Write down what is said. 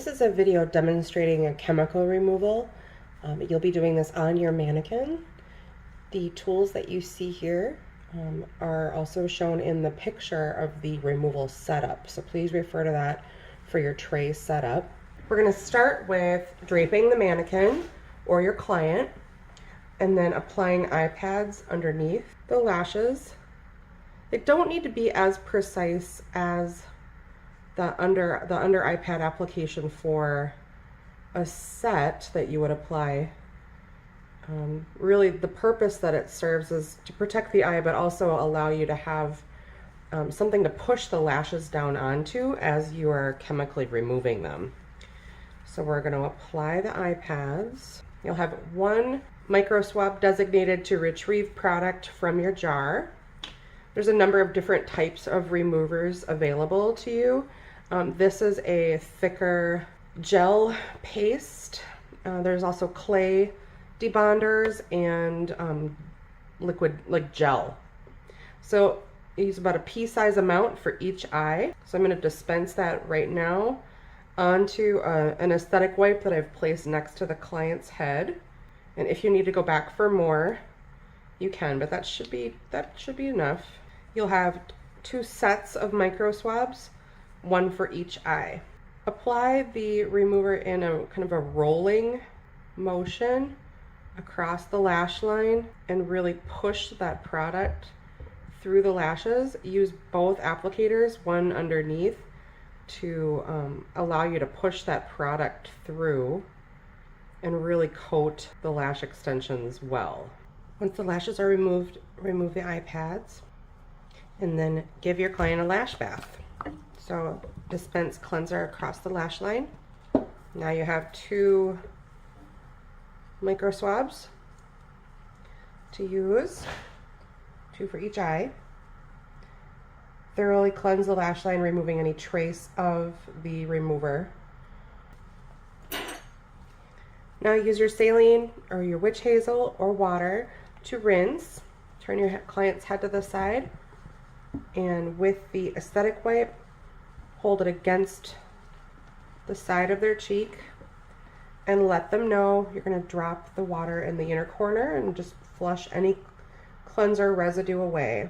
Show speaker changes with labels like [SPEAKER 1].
[SPEAKER 1] This is a video demonstrating a chemical removal. You'll be doing this on your mannequin. The tools that you see here are also shown in the picture of the removal setup. So please refer to that for your tray setup. We're going to start with draping the mannequin or your client and then applying eye pads underneath the lashes. They don't need to be as precise as the under eye pad application for a set that you would apply. Really the purpose that it serves is to protect the eye, but also allow you to have something to push the lashes down onto as you are chemically removing them. So we're going to apply the eye pads. You'll have one micro swab designated to retrieve product from your jar. There's a number of different types of removers available to you. This is a thicker gel paste. There's also clay debonders and liquid, like gel. So use about a pea-size amount for each eye. So I'm going to dispense that right now onto an aesthetic wipe that I've placed next to the client's head. And if you need to go back for more, you can, but that should be enough. You'll have 2 sets of micro swabs, one for each eye. Apply the remover in a kind of a rolling motion across the lash line and really push that product through the lashes. Use both applicators, one underneath, to allow you to push that product through and really coat the lash extensions well. Once the lashes are removed, remove the eye pads and then give your client a lash bath. So dispense cleanser across the lash line. Now you have 2 micro swabs to use, 2 for each eye. Thoroughly cleanse the lash line, removing any trace of the remover. Now use your saline or your witch hazel or water to rinse. Turn your client's head to the side, and with the aesthetic wipe, hold it against the side of their cheek and let them know you're going to drop the water in the inner corner and just flush any cleanser residue away.